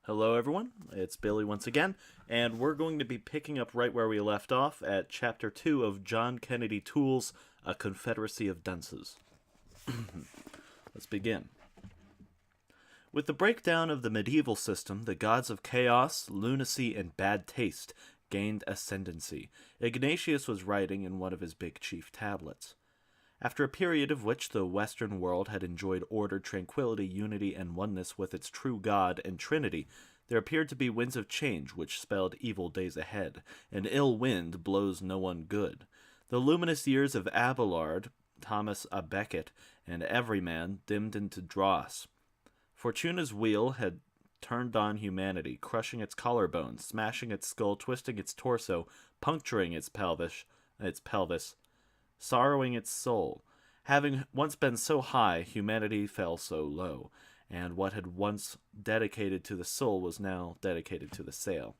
Hello, everyone. It's Billy once again, and we're going to be picking up right where we left off at Chapter 2 of John Kennedy Toole's A Confederacy of Dunces. Let's begin. With the breakdown of the medieval system, the gods of chaos, lunacy, and bad taste gained ascendancy. Ignatius was writing in one of his big chief tablets. After a period of which the Western world had enjoyed order, tranquility, unity, and oneness with its true God and Trinity, there appeared to be winds of change which spelled evil days ahead. An ill wind blows no one good. The luminous years of Abelard, Thomas à Becket, and Everyman dimmed into dross. Fortuna's wheel had turned on humanity, crushing its collarbones, smashing its skull, twisting its torso, puncturing its pelvis, sorrowing its soul. Having once been so high, humanity fell so low, and what had once dedicated to the soul was now dedicated to the sail.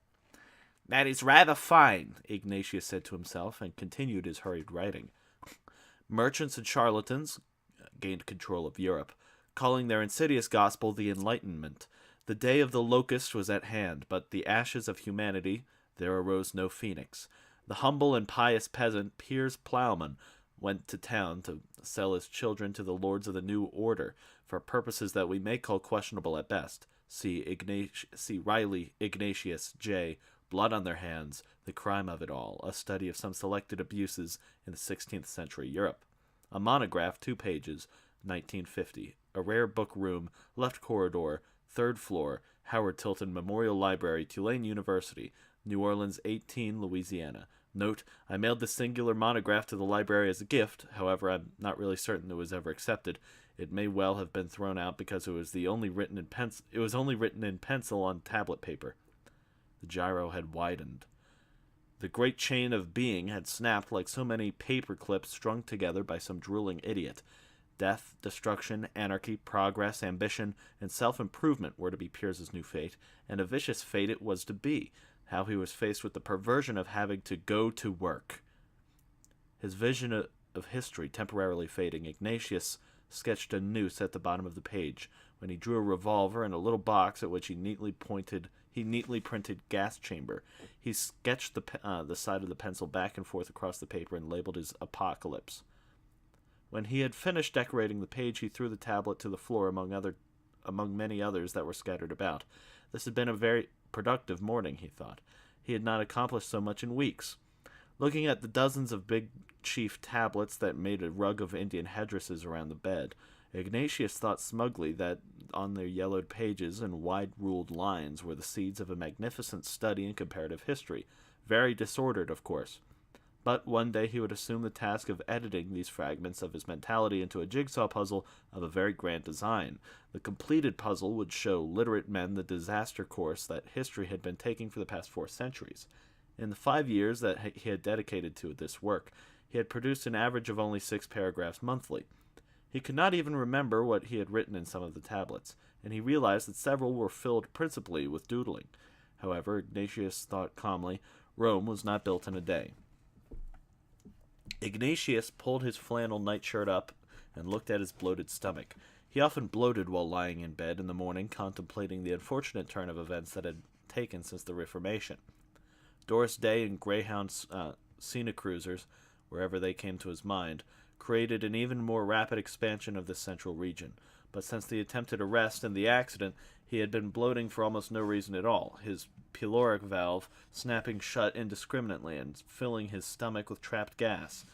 "That is rather fine," Ignatius said to himself, and continued his hurried writing. Merchants and charlatans gained control of Europe, calling their insidious gospel the Enlightenment. The day of the locust was at hand, but the ashes of humanity there arose no phoenix. The humble and pious peasant, Piers Plowman, went to town to sell his children to the lords of the new order, for purposes that we may call questionable at best. See Riley, Ignatius, J., Blood on Their Hands, The Crime of It All, a study of some selected abuses in the 16th century Europe. A monograph, 2 pages, 1950. A rare book room, left corridor, 3rd floor, Howard Tilton Memorial Library, Tulane University, New Orleans 18, Louisiana. Note, I mailed this singular monograph to the library as a gift. However, I'm not really certain it was ever accepted. It may well have been thrown out because it was only written in pencil on tablet paper. The gyro had widened. The great chain of being had snapped like so many paper clips strung together by some drooling idiot. Death, destruction, anarchy, progress, ambition, and self-improvement were to be Piers's new fate, and a vicious fate it was to be. How he was faced with the perversion of having to go to work. His vision of history temporarily fading, Ignatius sketched a noose at the bottom of the page. When he drew a revolver and a little box at which he neatly printed gas chamber. He sketched the side of the pencil back and forth across the paper and labeled his apocalypse. When he had finished decorating the page, he threw the tablet to the floor among many others that were scattered about. This had been a very productive morning, he thought. He had not accomplished so much in weeks. Looking at the dozens of big chief tablets that made a rug of Indian headdresses around the bed, Ignatius thought smugly that on their yellowed pages and wide-ruled lines were the seeds of a magnificent study in comparative history, very disordered, of course. But one day he would assume the task of editing these fragments of his mentality into a jigsaw puzzle of a very grand design. The completed puzzle would show literate men the disaster course that history had been taking for the past 4 centuries. In the 5 years that he had dedicated to this work, he had produced an average of only 6 paragraphs monthly. He could not even remember what he had written in some of the tablets, and he realized that several were filled principally with doodling. However, Ignatius thought calmly, Rome was not built in a day. Ignatius pulled his flannel nightshirt up and looked at his bloated stomach. He often bloated while lying in bed in the morning, contemplating the unfortunate turn of events that had taken since the Reformation. Doris Day and Greyhound scenic cruisers, wherever they came to his mind, created an even more rapid expansion of this central region. But since the attempted arrest and the accident, he had been bloating for almost no reason at all, his pyloric valve snapping shut indiscriminately and filling his stomach with trapped gas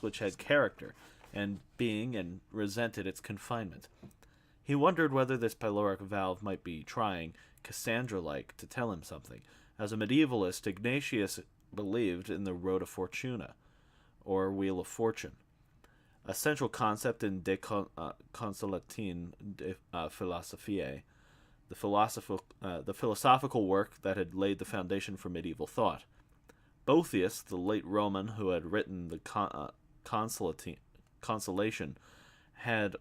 which had character, and resented its confinement. He wondered whether this pyloric valve might be trying, Cassandra-like, to tell him something. As a medievalist, Ignatius believed in the Rota Fortuna, or Wheel of Fortune, a central concept in De Consolatine de Philosophiae, the philosophical work that had laid the foundation for medieval thought. Boethius, the late Roman who had written the Consolation, had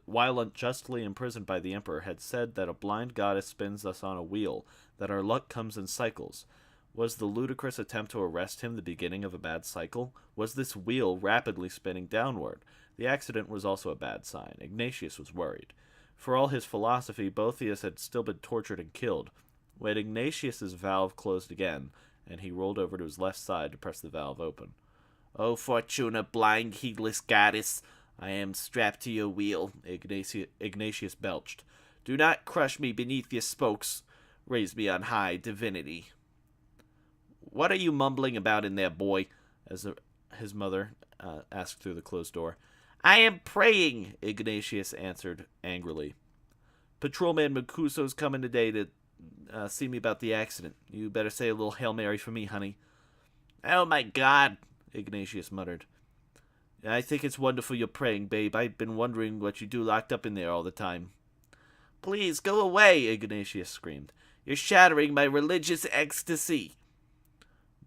while unjustly imprisoned by the emperor, had said that a blind goddess spins us on a wheel, that our luck comes in cycles. Was the ludicrous attempt to arrest him the beginning of a bad cycle? Was this wheel rapidly spinning downward? The accident was also a bad sign. Ignatius was worried. For all his philosophy, Boethius had still been tortured and killed. When Ignatius's valve closed again, and he rolled over to his left side to press the valve open. "O Fortuna, blind, heedless goddess, I am strapped to your wheel," Ignatius belched. "Do not crush me beneath your spokes. Raise me on high, divinity." "What are you mumbling about in there, boy?" as his mother asked through the closed door. "I am praying," Ignatius answered angrily. "Patrolman Mancuso's coming today to see me about the accident. You better say a little Hail Mary for me, honey." "Oh my God," Ignatius muttered. "I think it's wonderful you're praying, babe. I've been wondering what you do locked up in there all the time." "Please, go away," Ignatius screamed. "You're shattering my religious ecstasy."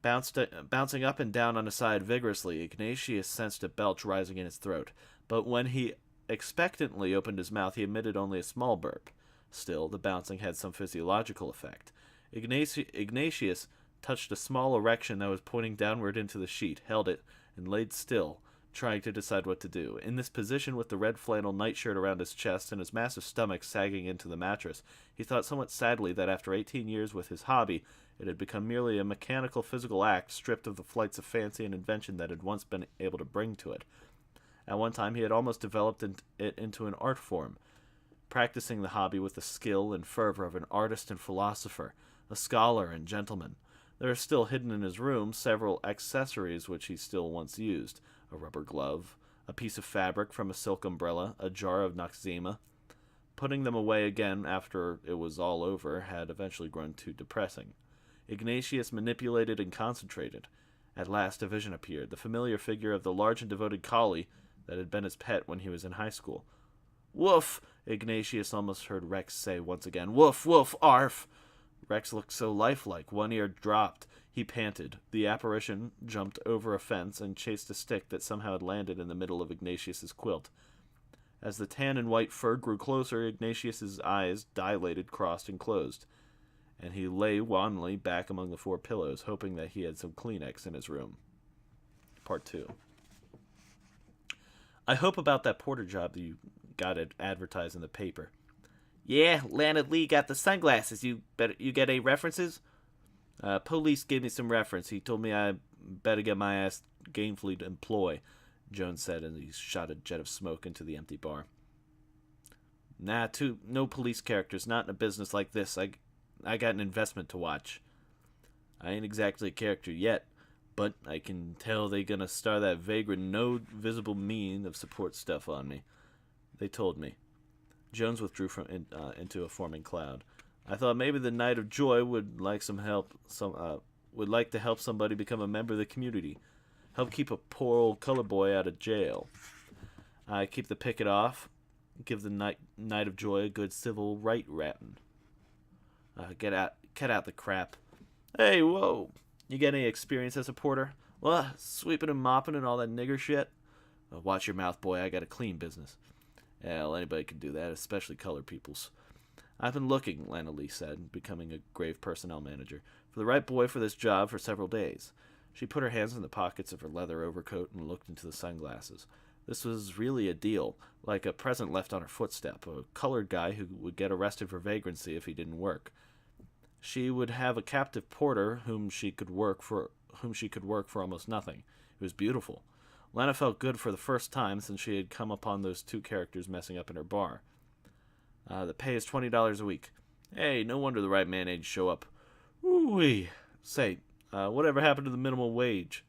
Bouncing up and down on his side vigorously, Ignatius sensed a belch rising in his throat, but when he expectantly opened his mouth, he emitted only a small burp. Still, the bouncing had some physiological effect. Ignatius touched a small erection that was pointing downward into the sheet, held it, and laid still, trying to decide what to do. In this position, with the red flannel nightshirt around his chest and his massive stomach sagging into the mattress, he thought somewhat sadly that after 18 years with his hobby, it had become merely a mechanical physical act stripped of the flights of fancy and invention that had once been able to bring to it. At one time he had almost developed it into an art form, practicing the hobby with the skill and fervor of an artist and philosopher, a scholar and gentleman. There are still hidden in his room several accessories which he still once used: a rubber glove, a piece of fabric from a silk umbrella, a jar of Noxzema. Putting them away again after it was all over had eventually grown too depressing. Ignatius manipulated and concentrated. At last a vision appeared, the familiar figure of the large and devoted collie that had been his pet when he was in high school. "Woof!" Ignatius almost heard Rex say once again. "Woof, woof, arf!" Rex looked so lifelike. One ear dropped. He panted. The apparition jumped over a fence and chased a stick that somehow had landed in the middle of Ignatius's quilt. As the tan and white fur grew closer, Ignatius's eyes dilated, crossed, and closed, and he lay wanly back among the 4 pillows, hoping that he had some Kleenex in his room. Part 2. "I hope about that porter job that you got it advertised in the paper." "Yeah, Lana Lee got the sunglasses. You get any references?" Police gave me some reference. He told me I better get my ass gainfully to employ," Jones said, and he shot a jet of smoke into the empty bar. "Nah, no police characters, not in a business like this. I got an investment to watch." "I ain't exactly a character yet, but I can tell they gonna star that vagrant no visible mean of support stuff on me. They told me." Jones withdrew into a forming cloud. "I thought maybe the Knight of Joy would like some help. Would like to help somebody become a member of the community, help keep a poor old colored boy out of jail. I keep the picket off, give the Knight of Joy a good civil right ratting. Cut out the crap. Hey, whoa! You get any experience as a porter? What, sweeping and mopping and all that nigger shit?" "Watch your mouth, boy. I got a clean business." "Well, anybody can do that, especially colored peoples." "I've been looking," Lana Lee said, becoming a grave personnel manager, "for the right boy for this job for several days." She put her hands in the pockets of her leather overcoat and looked into the sunglasses. This was really a deal, like a present left on her footstep, a colored guy who would get arrested for vagrancy if he didn't work. She would have a captive porter whom she could work for almost nothing. It was beautiful. Lana felt good for the first time since she had come upon those 2 characters messing up in her bar. The pay is $20 a week. Hey, no wonder the right man ain't show up. Ooh-wee. Say, whatever happened to the minimum wage?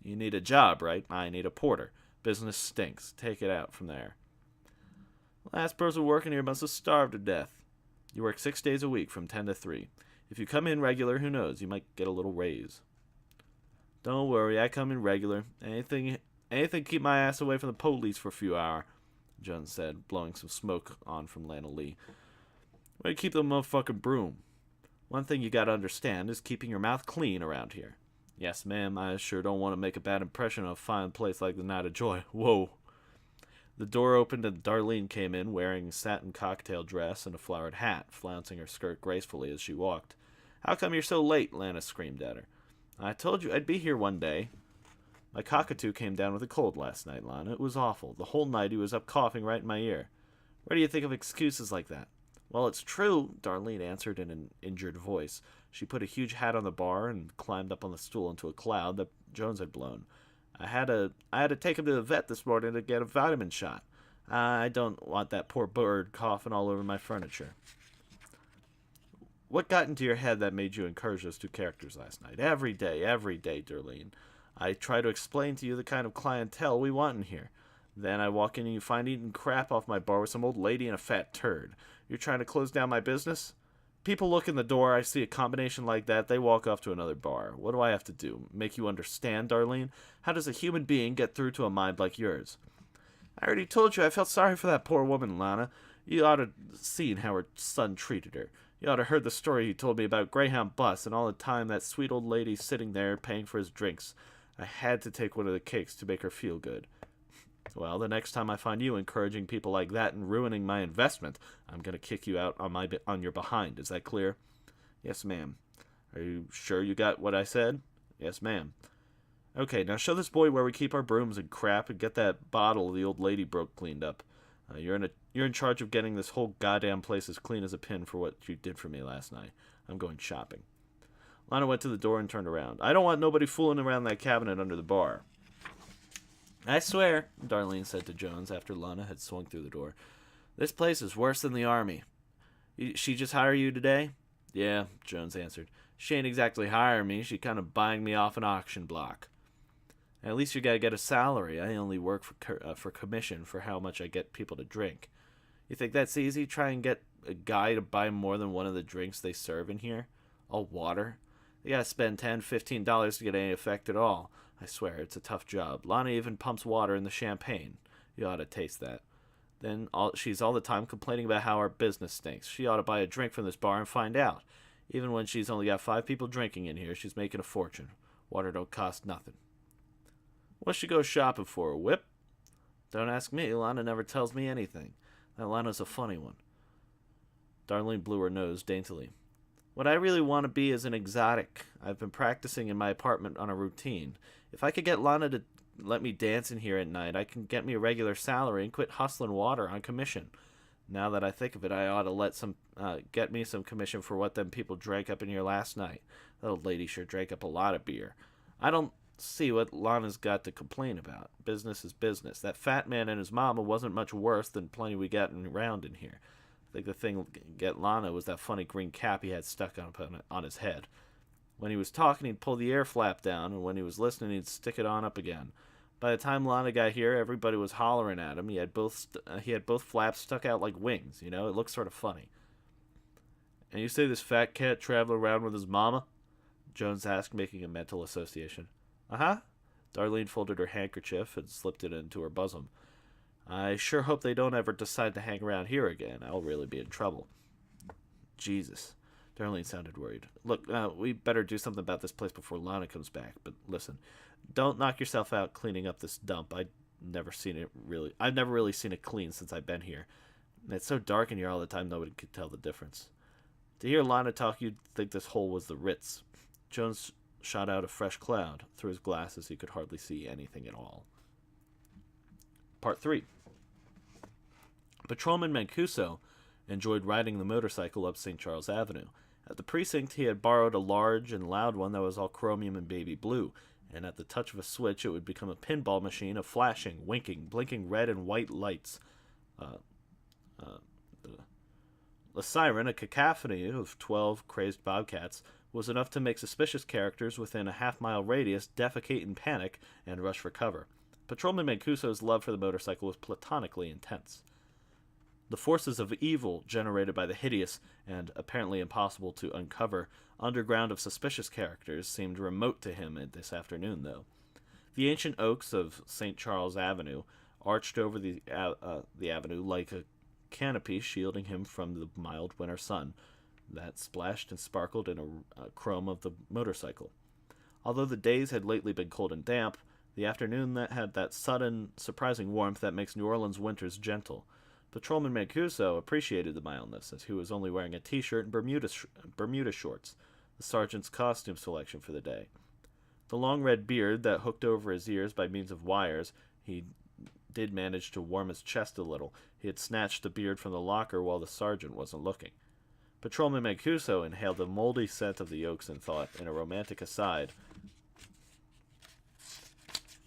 You need a job, right? I need a porter. Business stinks. Take it out from there. Last person working here must have starved to death. You work 6 days a week from 10 to 3. If you come in regular, who knows, you might get a little raise. Don't worry, I come in regular. Anything to keep my ass away from the police for a few hours, Jones said, blowing some smoke on from Lana Lee. Way to keep the motherfucking broom. One thing you gotta understand is keeping your mouth clean around here. Yes, ma'am, I sure don't want to make a bad impression on a fine place like the Knight of Joy. Whoa. The door opened and Darlene came in wearing a satin cocktail dress and a flowered hat, flouncing her skirt gracefully as she walked. How come you're so late? Lana screamed at her. I told you I'd be here one day. My cockatoo came down with a cold last night, Lana. It was awful. The whole night he was up coughing right in my ear. What do you think of excuses like that? Well, it's true, Darlene answered in an injured voice. She put a huge hat on the bar and climbed up on the stool into a cloud that Jones had blown. I had to take him to the vet this morning to get a vitamin shot. I don't want that poor bird coughing all over my furniture. What got into your head that made you encourage those two characters last night? Every day, Darlene. I try to explain to you the kind of clientele we want in here. Then I walk in and you find eating crap off my bar with some old lady and a fat turd. You're trying to close down my business? People look in the door, I see a combination like that, they walk off to another bar. What do I have to do? Make you understand, Darlene? How does a human being get through to a mind like yours? I already told you I felt sorry for that poor woman, Lana. You ought to seen how her son treated her. You ought to heard the story he told me about Greyhound bus and all the time that sweet old lady sitting there paying for his drinks. I had to take one of the cakes to make her feel good. Well, the next time I find you encouraging people like that and ruining my investment, I'm going to kick you out on your behind. Is that clear? Yes, ma'am. Are you sure you got what I said? Yes, ma'am. Okay, now show this boy where we keep our brooms and crap and get that bottle the old lady broke cleaned up. You're in charge of getting this whole goddamn place as clean as a pin for what you did for me last night. I'm going shopping. Lana went to the door and turned around. I don't want nobody fooling around that cabinet under the bar. I swear, Darlene said to Jones after Lana had swung through the door, this place is worse than the army. She just hire you today? Yeah, Jones answered. She ain't exactly hiring me. She kind of buying me off an auction block. At least you gotta get a salary. I only work for commission for how much I get people to drink. You think that's easy? Try and get a guy to buy more than one of the drinks they serve in here? All water? You gotta spend $10, $15 to get any effect at all. I swear, it's a tough job. Lana even pumps water in the champagne. You ought to taste that. Then she's all the time complaining about how our business stinks. She ought to buy a drink from this bar and find out. Even when she's only got 5 people drinking in here, she's making a fortune. Water don't cost nothing. What's she go shopping for, a whip? Don't ask me. Lana never tells me anything. That Lana's a funny one. Darlene blew her nose daintily. What I really want to be is an exotic. I've been practicing in my apartment on a routine. If I could get Lana to let me dance in here at night, I can get me a regular salary and quit hustling water on commission. Now that I think of it, I ought to get me some commission for what them people drank up in here last night. That old lady sure drank up a lot of beer. I don't see what Lana's got to complain about. Business is business. That fat man and his mama wasn't much worse than plenty we got around in here. I think the thing to get Lana was that funny green cap he had stuck on his head. When he was talking, he'd pull the air flap down, and when he was listening, he'd stick it on up again. By the time Lana got here, everybody was hollering at him. He had both flaps stuck out like wings. You know, it looked sort of funny. And you say this fat cat traveled around with his mama? Jones asked, making a mental association. Uh-huh. Darlene folded her handkerchief and slipped it into her bosom. I sure hope they don't ever decide to hang around here again. I'll really be in trouble. Jesus. Darlene sounded worried. Look, we better do something about this place before Lana comes back. But listen, don't knock yourself out cleaning up this dump. I've never really seen it clean since I've been here. And it's so dark in here all the time, nobody could tell the difference. To hear Lana talk, you'd think this hole was the Ritz. Jones shot out a fresh cloud. Through his glasses, he could hardly see anything at all. Part 3. Patrolman Mancuso enjoyed riding the motorcycle up St. Charles Avenue. At the precinct, he had borrowed a large and loud one that was all chromium and baby blue, and at the touch of a switch, it would become a pinball machine of flashing, winking, blinking red and white lights. The siren, a cacophony of 12 crazed bobcats, was enough to make suspicious characters within a half-mile radius defecate in panic and rush for cover. Patrolman Mancuso's love for the motorcycle was platonically intense. The forces of evil generated by the hideous and apparently impossible to uncover underground of suspicious characters seemed remote to him this afternoon, though. The ancient oaks of St. Charles Avenue arched over the avenue like a canopy shielding him from the mild winter sun that splashed and sparkled in a chrome of the motorcycle. Although the days had lately been cold and damp, the afternoon that had that sudden, surprising warmth that makes New Orleans winters gentle. Patrolman Mancuso appreciated the mildness, as he was only wearing a t-shirt and Bermuda shorts, the sergeant's costume selection for the day. The long red beard that hooked over his ears by means of wires did manage to warm his chest a little. He had snatched the beard from the locker while the sergeant wasn't looking. Patrolman Mancuso inhaled the moldy scent of the oaks and thought, in a romantic aside,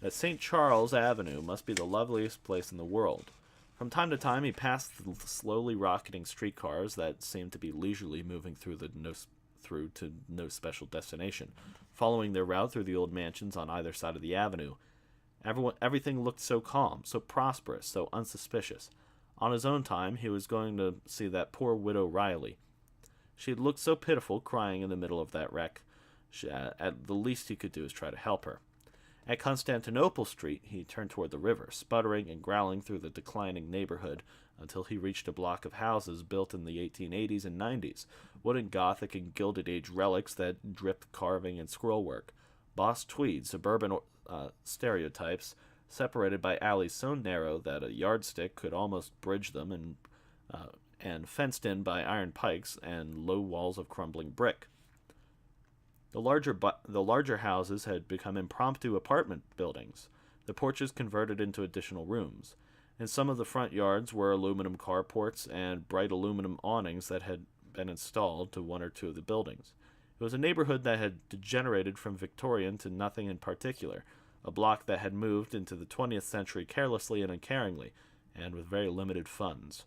that St. Charles Avenue must be the loveliest place in the world. From time to time, he passed the slowly rocketing streetcars that seemed to be leisurely moving through to no special destination, following their route through the old mansions on either side of the avenue. Everything looked so calm, so prosperous, so unsuspicious. On his own time, he was going to see that poor widow Riley. She had looked so pitiful, crying in the middle of that wreck. At the least he could do is try to help her. At Constantinople Street, he turned toward the river, sputtering and growling through the declining neighborhood until he reached a block of houses built in the 1880s and 90s, wooden Gothic and Gilded Age relics that dripped carving and scrollwork, boss tweed, suburban stereotypes, separated by alleys so narrow that a yardstick could almost bridge them, and fenced in by iron pikes and low walls of crumbling brick. The larger houses had become impromptu apartment buildings, the porches converted into additional rooms. In some of the front yards were aluminum carports and bright aluminum awnings that had been installed to one or two of the buildings. It was a neighborhood that had degenerated from Victorian to nothing in particular, a block that had moved into the 20th century carelessly and uncaringly, and with very limited funds.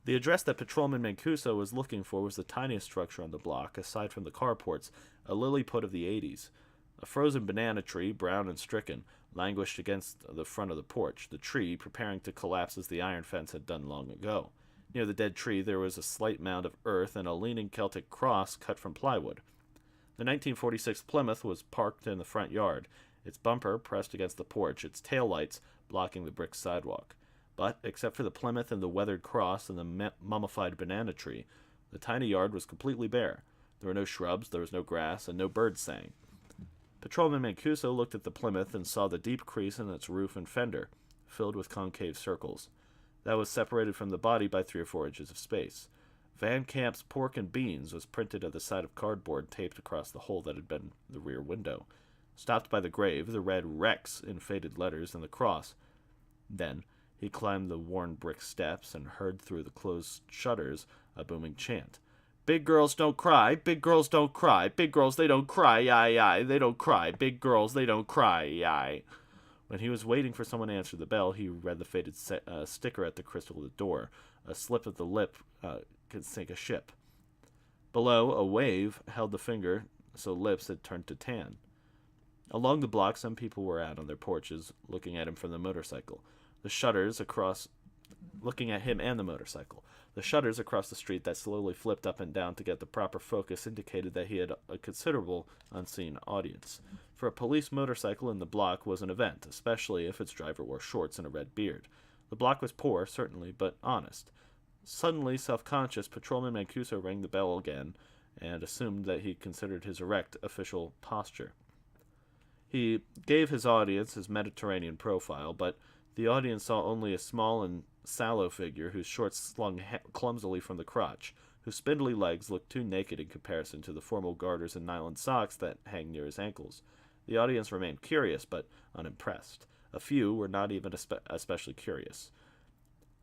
The address that Patrolman Mancuso was looking for was the tiniest structure on the block, aside from the carports, a lily-put of the 80s. A frozen banana tree, brown and stricken, languished against the front of the porch, the tree preparing to collapse as the iron fence had done long ago. Near the dead tree there was a slight mound of earth and a leaning Celtic cross cut from plywood. The 1946 Plymouth was parked in the front yard, its bumper pressed against the porch, its taillights blocking the brick sidewalk. But, except for the Plymouth and the weathered cross and the mummified banana tree, the tiny yard was completely bare. There were no shrubs, there was no grass, and no birds sang. Patrolman Mancuso looked at the Plymouth and saw the deep crease in its roof and fender, filled with concave circles. That was separated from the body by 3 or 4 inches of space. Van Camp's Pork and Beans was printed at the side of cardboard taped across the hole that had been the rear window. Stopped by the grave, the red Rex in faded letters and the cross. Then he climbed the worn brick steps and heard through the closed shutters a booming chant. Big girls don't cry, big girls don't cry, big girls they don't cry, aye, they don't cry, big girls they don't cry, aye. When he was waiting for someone to answer the bell, he read the faded sticker at the crystal of the door. A slip of the lip could sink a ship. Below, a wave held the finger so lips had turned to tan. Along the block, some people were out on their porches, looking at him from the motorcycle. The shutters across looking at him and the motorcycle. The shutters across the street that slowly flipped up and down to get the proper focus indicated that he had a considerable unseen audience. For a police motorcycle in the block was an event, especially if its driver wore shorts and a red beard. The block was poor, certainly, but honest. Suddenly self-conscious, Patrolman Mancuso rang the bell again and assumed that he considered his erect official posture. He gave his audience his Mediterranean profile, but the audience saw only a small and sallow figure whose shorts slung clumsily from the crotch, whose spindly legs looked too naked in comparison to the formal garters and nylon socks that hang near his ankles. The audience remained curious, but unimpressed. A few were not even especially curious.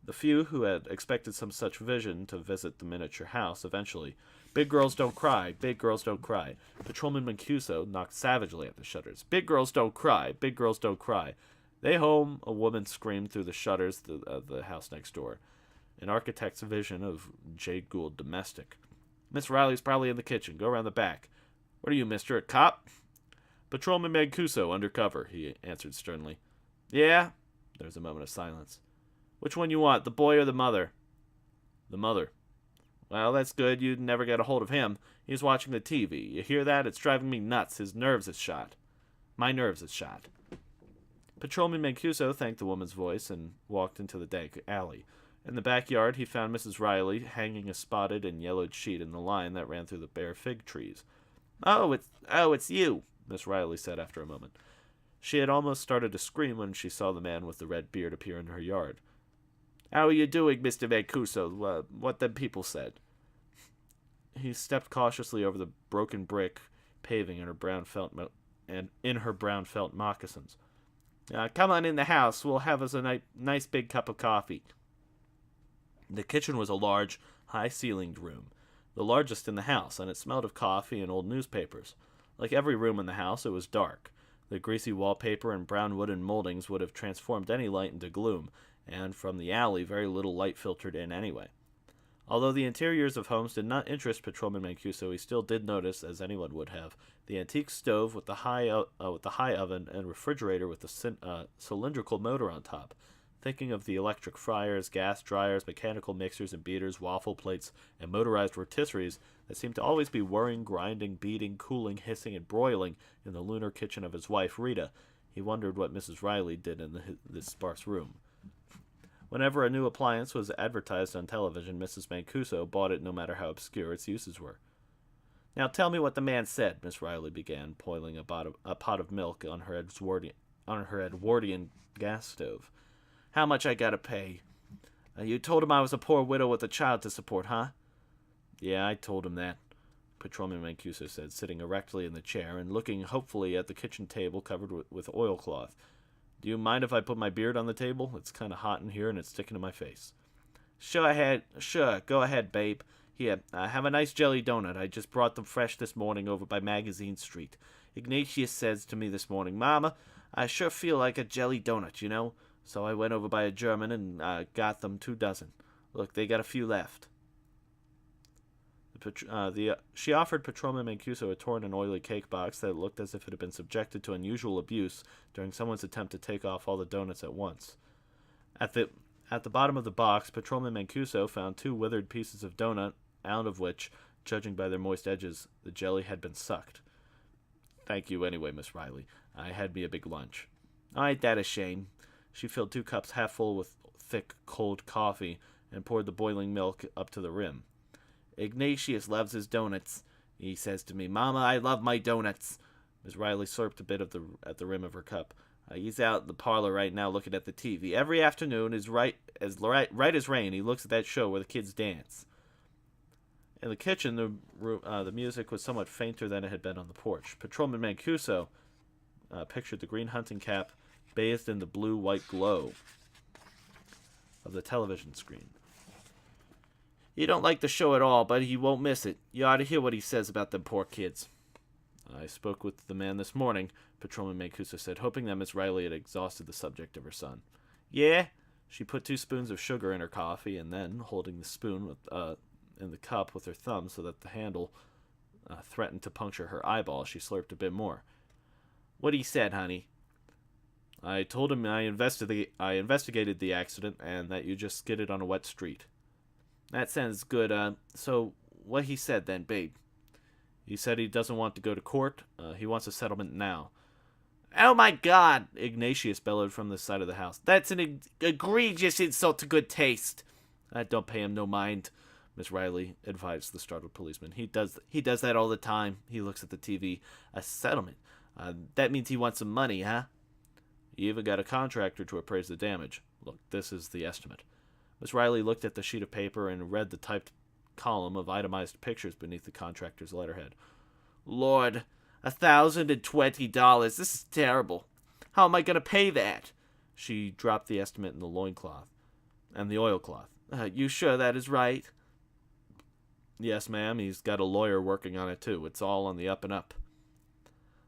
The few who had expected some such vision to visit the miniature house eventually. Big girls don't cry, big girls don't cry. Patrolman Mancuso knocked savagely at the shutters. Big girls don't cry, big girls don't cry. They home, a woman screamed through the shutters of the house next door. An architect's vision of J. Gould domestic. Miss Riley's probably in the kitchen. Go around the back. What are you, mister, a cop? Patrolman Mancuso, undercover, he answered sternly. Yeah? There was a moment of silence. Which one you want, the boy or the mother? The mother. Well, that's good. You'd never get a hold of him. He's watching the TV. You hear that? It's driving me nuts. His nerves is shot. My nerves is shot. Patrolman Mancuso thanked the woman's voice and walked into the dank alley. In the backyard, he found Mrs. Riley hanging a spotted and yellowed sheet in the line that ran through the bare fig trees. Oh, it's you, Miss Riley said after a moment. She had almost started to scream when she saw the man with the red beard appear in her yard. How are you doing, Mr. Mancuso? What them people said. He stepped cautiously over the broken brick paving in her brown felt moccasins. Come on in the house. We'll have us a nice big cup of coffee. The kitchen was a large, high-ceilinged room, the largest in the house, and it smelled of coffee and old newspapers. Like every room in the house, it was dark. The greasy wallpaper and brown wooden moldings would have transformed any light into gloom, and from the alley very little light filtered in anyway. Although the interiors of homes did not interest Patrolman Mancuso, he still did notice, as anyone would have, the antique stove with the high oven and refrigerator with the cylindrical motor on top, thinking of the electric fryers, gas dryers, mechanical mixers and beaters, waffle plates, and motorized rotisseries that seemed to always be whirring, grinding, beating, cooling, hissing, and broiling in the lunar kitchen of his wife, Rita. He wondered what Mrs. Riley did in this sparse room. Whenever a new appliance was advertised on television, Mrs. Mancuso bought it no matter how obscure its uses were. "Now tell me what the man said," Miss Riley began, boiling a pot of milk on her Edwardian gas stove. "How much I gotta pay? You told him I was a poor widow with a child to support, huh?" "Yeah, I told him that," Patrolman Mancuso said, sitting erectly in the chair and looking hopefully at the kitchen table covered with oilcloth. "Do you mind if I put my beard on the table? It's kind of hot in here and it's sticking to my face." Sure, go ahead, babe. Here, have a nice jelly donut. I just brought them fresh this morning over by Magazine Street. Ignatius says to me this morning, 'Mama, I sure feel like a jelly donut, you know?' So I went over by a German and got them 2 dozen. Look, they got a few left." She offered Patrolman Mancuso a torn and oily cake box that looked as if it had been subjected to unusual abuse during someone's attempt to take off all the donuts at once. At the bottom of the box, Patrolman Mancuso found 2 withered pieces of donut, out of which, judging by their moist edges, the jelly had been sucked. "Thank you anyway, Miss Riley. I had me a big lunch." "Ain't that a shame?" She filled 2 cups half full with thick, cold coffee and poured the boiling milk up to the rim. "Ignatius loves his donuts. He says to me, 'Mama, I love my donuts.'" Miss Riley slurped a bit at the rim of her cup. "He's out in the parlor right now looking at the TV. Every afternoon is right as rain. He looks at that show where the kids dance." In the kitchen, the music was somewhat fainter than it had been on the porch. Patrolman Mancuso pictured the green hunting cap bathed in the blue-white glow of the television screen. "You don't like the show at all, but you won't miss it. You ought to hear what he says about them poor kids." "I spoke with the man this morning," Patrolman Mancuso said, hoping that Miss Riley had exhausted the subject of her son. "Yeah?" She put 2 spoons of sugar in her coffee, and then, holding the spoon in the cup with her thumb so that the handle threatened to puncture her eyeball, she slurped a bit more. "What he said, honey?" "I told him I investigated the accident and that you just skidded on a wet street." "That sounds good. So what he said then, babe?" "He said he doesn't want to go to court. He wants a settlement now." "Oh my God!" Ignatius bellowed from the side of the house. "That's an egregious insult to good taste." "Don't pay him no mind," Miss Riley advised the startled policeman. He does that all the time." He looks at the TV. "A settlement? That means he wants some money, huh?" "He even got a contractor to appraise the damage. Look, this is the estimate." Miss Riley looked at the sheet of paper and read the typed column of itemized pictures beneath the contractor's letterhead. "Lord, $1,020. This is terrible. How am I going to pay that?" She dropped the estimate in the loincloth and the oilcloth. "You sure that is right?" "Yes, ma'am. He's got a lawyer working on it, too. It's all on the up and up."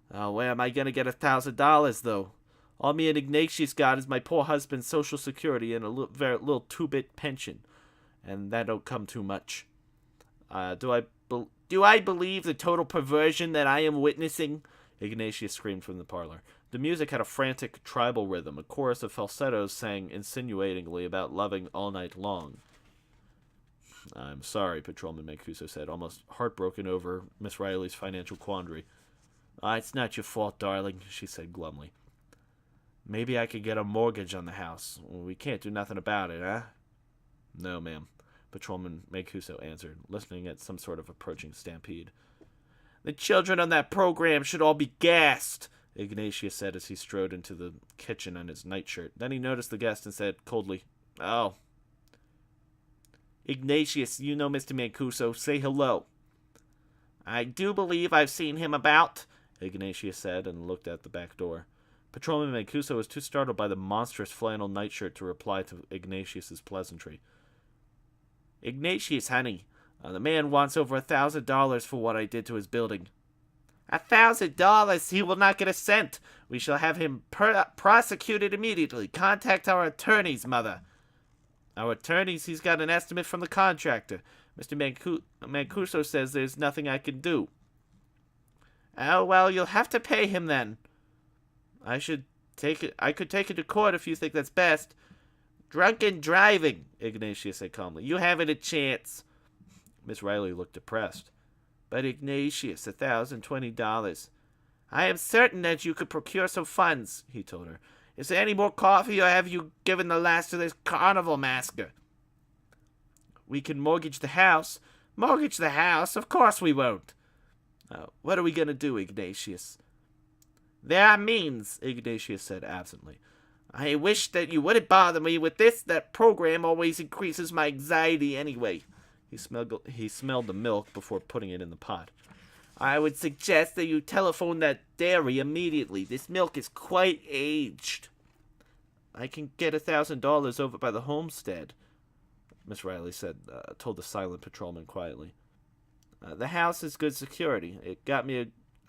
"Where am I going to get $1,000, though? All me and Ignatius got is my poor husband's Social Security and a very little 2-bit pension, and that don't come too much. Do I believe the total perversion that I am witnessing?" Ignatius screamed from the parlor. The music had a frantic tribal rhythm. A chorus of falsettos sang insinuatingly about loving all night long. "I'm sorry," Patrolman Mancuso said, almost heartbroken over Miss Riley's financial quandary. "It's not your fault, darling," she said glumly. "Maybe I could get a mortgage on the house. We can't do nothing about it, eh?" "No, ma'am," Patrolman Mancuso answered, listening at some sort of approaching stampede. "The children on that program should all be gassed," Ignatius said as he strode into the kitchen in his nightshirt. Then he noticed the guest and said coldly, "Oh." "Ignatius, you know Mr. Mancuso. Say hello." "I do believe I've seen him about," Ignatius said and looked at the back door. Patrolman Mancuso was too startled by the monstrous flannel nightshirt to reply to Ignatius's pleasantry. "Ignatius, honey, the man wants over $1,000 for what I did to his building." $1,000? He will not get a cent. We shall have him prosecuted immediately. Contact our attorneys, mother." "Our attorneys? He's got an estimate from the contractor. Mr. Mancuso says there's nothing I can do." "Oh, well, you'll have to pay him then." I could take it to court if you think that's best." "Drunken driving," Ignatius said calmly. "You haven't a chance." Miss Riley looked depressed. "But Ignatius, $1,020. "I am certain that you could procure some funds," he told her. "Is there any more coffee, or have you given the last to this carnival masker?" "We can mortgage the house." "Mortgage the house? Of course we won't." "What are we going to do, Ignatius?" "There are means," Ignatius said absently. "I wish that you wouldn't bother me with this. That program always increases my anxiety anyway." He smelled the milk before putting it in the pot. "I would suggest that you telephone that dairy immediately. This milk is quite aged." "I can get $1,000 over by the homestead," Miss Riley told the silent patrolman quietly. "The house is good security.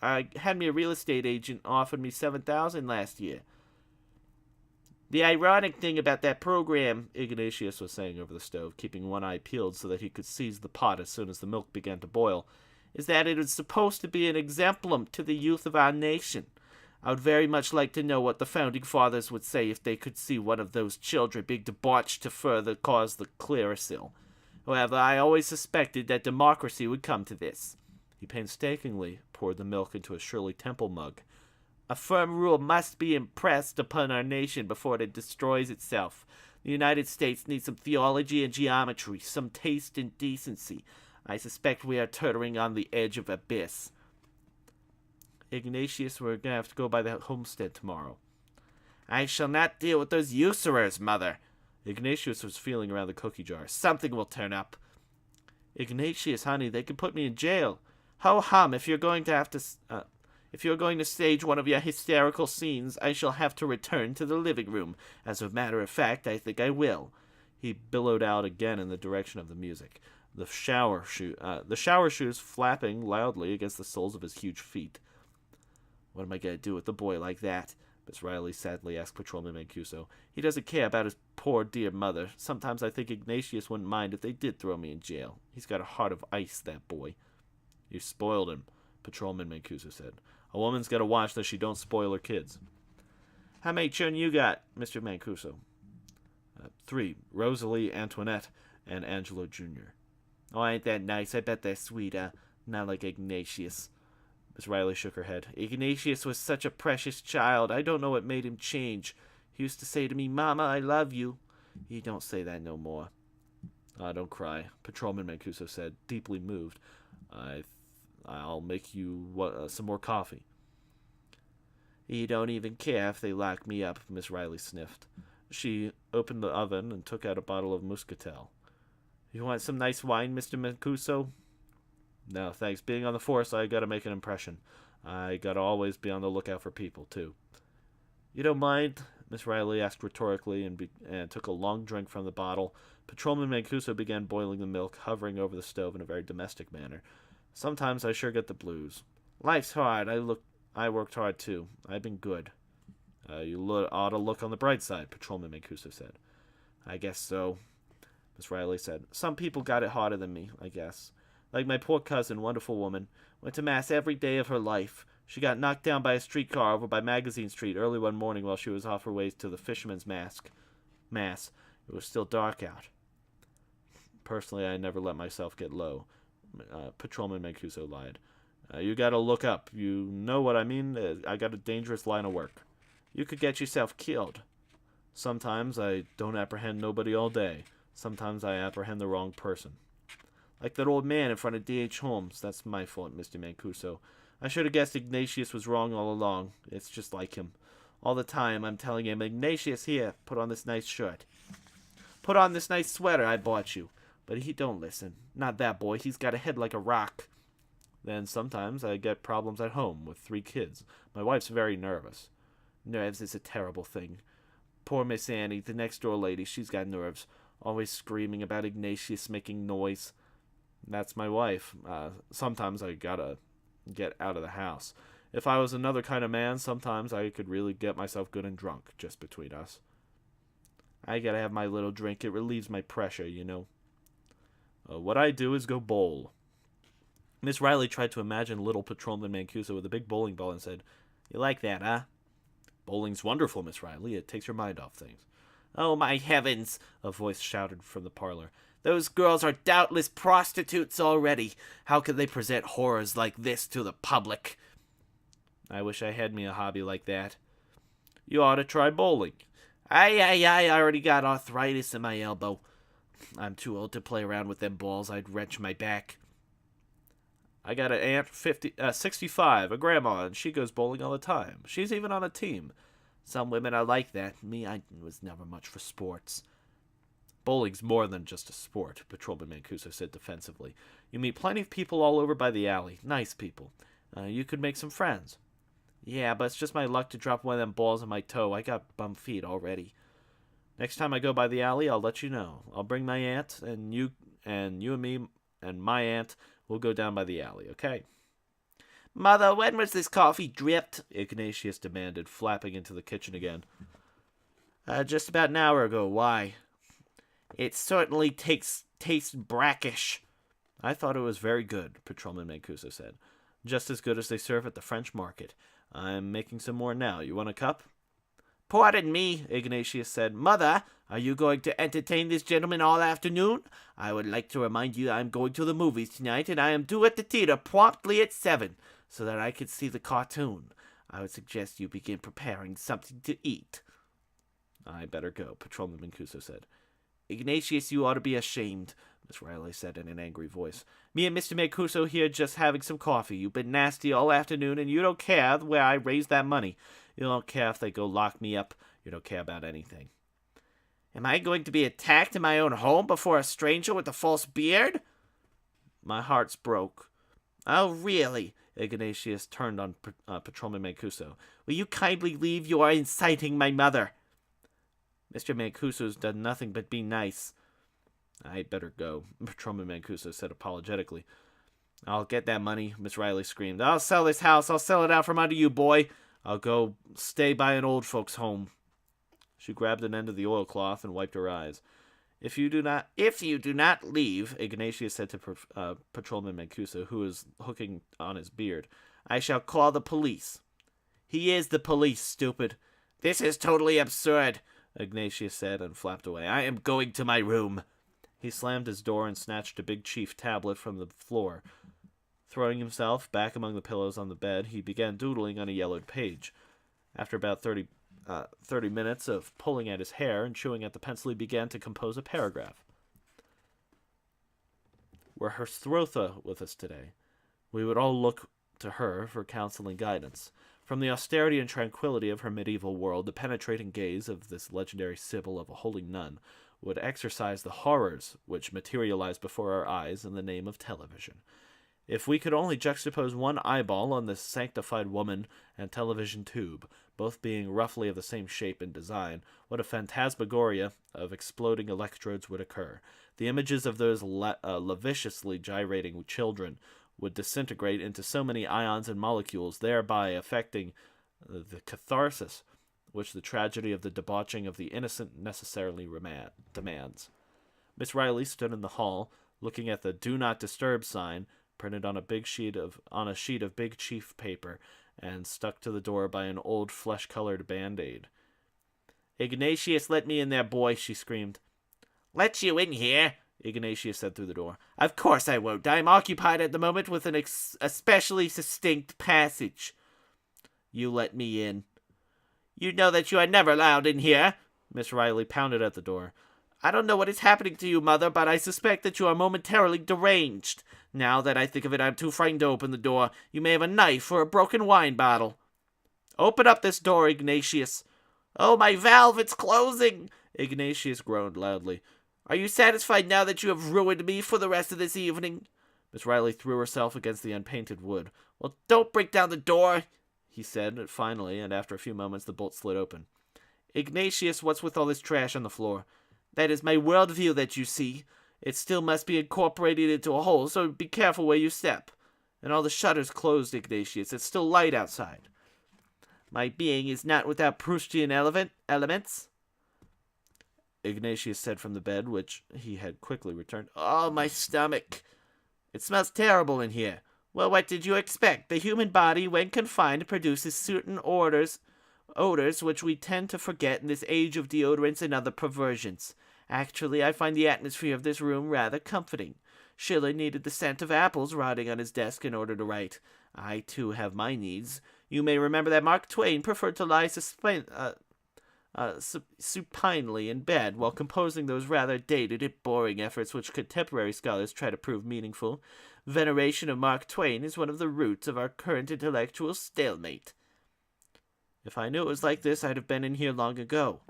I had me a real estate agent offered me $7,000 last year." "The ironic thing about that program," Ignatius was saying over the stove, keeping one eye peeled so that he could seize the pot as soon as the milk began to boil, "is that it was supposed to be an exemplum to the youth of our nation. I would very much like to know what the Founding Fathers would say if they could see one of those children being debauched to further cause the clearasil. However, I always suspected that democracy would come to this." He painstakingly poured the milk into a Shirley Temple mug. "A firm rule must be impressed upon our nation before it destroys itself. The United States needs some theology and geometry, some taste and decency. I suspect we are teetering on the edge of abyss." "Ignatius, we're going to have to go by the homestead tomorrow." "I shall not deal with those usurers, mother." Ignatius was feeling around the cookie jar. "Something will turn up." "Ignatius, honey, they could put me in jail." "Ho hum, if you're going to stage one of your hysterical scenes, I shall have to return to the living room. As a matter of fact, I think I will." He billowed out again in the direction of the music, the shower shoes flapping loudly against the soles of his huge feet. "What am I going to do with a boy like that?" Miss Riley sadly asked Patrolman Mancuso. "He doesn't care about his poor dear mother. Sometimes I think Ignatius wouldn't mind if they did throw me in jail. He's got a heart of ice, that boy." "You spoiled him," Patrolman Mancuso said. "A woman's got to watch that she don't spoil her kids." "How many children you got, Mr. Mancuso?" 3, Rosalie, Antoinette, and Angelo Jr. "Oh, ain't that nice? I bet they're sweet, Not like Ignatius." Miss Riley shook her head. "Ignatius was such a precious child. I don't know what made him change. He used to say to me, 'Mama, I love you.' He don't say that no more." "Don't cry," Patrolman Mancuso said, deeply moved. I'll make you some more coffee." "He don't even care if they lock me up," Miss Riley sniffed. She opened the oven and took out a bottle of muscatel. "You want some nice wine, Mr. Mancuso?" "No, thanks. Being on the force, I gotta make an impression. I gotta always be on the lookout for people, too." "You don't mind?" Miss Riley asked rhetorically and took a long drink from the bottle. Patrolman Mancuso began boiling the milk, hovering over the stove in a very domestic manner. "Sometimes I sure get the blues. Life's hard. I worked hard, too. I've been good." You ought to look on the bright side," Patrolman Mancuso said. "I guess so," Miss Riley said. "Some people got it harder than me, I guess. Like my poor cousin, wonderful woman, went to Mass every day of her life. She got knocked down by a streetcar over by Magazine Street early one morning while she was off her way to the Fisherman's Mass. It was still dark out." "Personally, I never let myself get low," Patrolman Mancuso lied. "You gotta look up. You know what I mean? I got a dangerous line of work. You could get yourself killed. Sometimes I don't apprehend nobody all day. Sometimes I apprehend the wrong person. Like that old man in front of D.H. Holmes. That's my fault, Mr. Mancuso. I should have guessed Ignatius was wrong all along. It's just like him. All the time I'm telling him, 'Ignatius, here, put on this nice shirt. Put on this nice sweater I bought you.' But he don't listen. Not that boy. He's got a head like a rock. Then sometimes I get problems at home with 3 kids. My wife's very nervous. Nerves is a terrible thing. Poor Miss Annie, the next-door lady, she's got nerves. Always screaming about Ignatius making noise. That's my wife. Sometimes I gotta get out of the house. If I was another kind of man, sometimes I could really get myself good and drunk, just between us. I gotta have my little drink. It relieves my pressure, you know. What I do is go bowl. Miss Riley tried to imagine little Patrolman Mancuso with a big bowling ball and said, "You like that, huh?" "Bowling's wonderful, Miss Riley. It takes your mind off things." "Oh, my heavens," a voice shouted from the parlor. "Those girls are doubtless prostitutes already. How could they present horrors like this to the public?" "I wish I had me a hobby like that." "You ought to try bowling." I already got arthritis in my elbow. I'm too old to play around with them balls. I'd wrench my back." "I got an aunt, 65, a grandma, and she goes bowling all the time. She's even on a team." "Some women are like that. Me, I was never much for sports." "Bowling's more than just a sport," Patrolman Mancuso said defensively. "You meet plenty of people all over by the alley. Nice people. You could make some friends." "Yeah, but it's just my luck to drop one of them balls on my toe. I got bum feet already." "Next time I go by the alley, I'll let you know. I'll bring my aunt, and you and me and my aunt will go down by the alley, okay?" "Mother, when was this coffee dripped?" Ignatius demanded, flapping into the kitchen again. Just about an hour ago. Why?" "It certainly tastes brackish." "I thought it was very good," Patrolman Mancuso said. "Just as good as they serve at the French market. I'm making some more now. You want a cup?" "Pardon me," Ignatius said. "Mother, are you going to entertain this gentleman all afternoon? I would like to remind you I'm going to the movies tonight, and I am due at the theater promptly at 7, so that I can see the cartoon. I would suggest you begin preparing something to eat." "I better go," Patrolman Mancuso said. "Ignatius, you ought to be ashamed," Miss Riley said in an angry voice. "Me and Mr. Mancuso here just having some coffee. You've been nasty all afternoon, and you don't care where I raise that money. You don't care if they go lock me up. You don't care about anything." "Am I going to be attacked in my own home before a stranger with a false beard?" "My heart's broke." "Oh, really?" Ignatius turned on Patrolman Mancuso. "Will you kindly leave? You are inciting my mother." "Mr. Mancuso's done nothing but be nice." "I better go," Patrolman Mancuso said apologetically. "I'll get that money," Miss Riley screamed. "I'll sell this house. I'll sell it out from under you, boy. I'll go stay by an old folks' home." She grabbed an end of the oilcloth and wiped her eyes. If you do not leave," Ignatius said to Patrolman Mancuso, who was hooking on his beard, "I shall call the police." "He is the police, stupid." "This is totally absurd," Ignatius said and flapped away. "I am going to my room." He slammed his door and snatched a big chief tablet from the floor. Throwing himself back among the pillows on the bed, he began doodling on a yellowed page. After about 30 minutes of pulling at his hair and chewing at the pencil, he began to compose a paragraph. "Were Hersthrotha with us today, we would all look to her for counsel and guidance. From the austerity and tranquility of her medieval world, the penetrating gaze of this legendary sibyl of a holy nun would exorcise the horrors which materialize before our eyes in the name of television. If we could only juxtapose one eyeball on this sanctified woman and television tube, both being roughly of the same shape and design, what a phantasmagoria of exploding electrodes would occur. The images of those lasciviously gyrating children would disintegrate into so many ions and molecules, thereby affecting the catharsis which the tragedy of the debauching of the innocent necessarily demands." Miss Riley stood in the hall, looking at the "Do Not Disturb" sign printed on a sheet of big chief paper and stuck to the door by an old flesh-colored band-aid. "Ignatius, let me in there, boy," she screamed. "Let you in here?" Ignatius said through the door. "Of course I won't. I am occupied at the moment with an especially distinct passage." "You let me in." "You know that you are never allowed in here." Miss Riley pounded at the door. "I don't know what is happening to you, Mother, but I suspect that you are momentarily deranged. Now that I think of it, I'm too frightened to open the door. You may have a knife or a broken wine bottle." "Open up this door, Ignatius." "Oh, my valve, it's closing!" Ignatius groaned loudly. "Are you satisfied now that you have ruined me for the rest of this evening?" Miss Riley threw herself against the unpainted wood. "Well, don't break down the door." he said finally, and after a few moments the bolt slid open. Ignatius, what's with all this trash on the floor? That is my worldview that you see. It still must be incorporated into a whole, so be careful where you step. And all the shutters closed, Ignatius. It's still light outside. My being is not without Proustian elements, Ignatius said from the bed, which he had quickly returned. Oh, my stomach. It smells terrible in here. Well, what did you expect? The human body, when confined, produces certain odors which we tend to forget in this age of deodorants and other perversions. Actually, I find the atmosphere of this room rather comforting. Schiller needed the scent of apples rotting on his desk in order to write. I, too, have my needs. You may remember that Mark Twain preferred to lie supinely in bed while composing those rather dated and boring efforts which contemporary scholars try to prove meaningful. Veneration of Mark Twain is one of the roots of our current intellectual stalemate. If I knew it was like this, I'd have been in here long ago.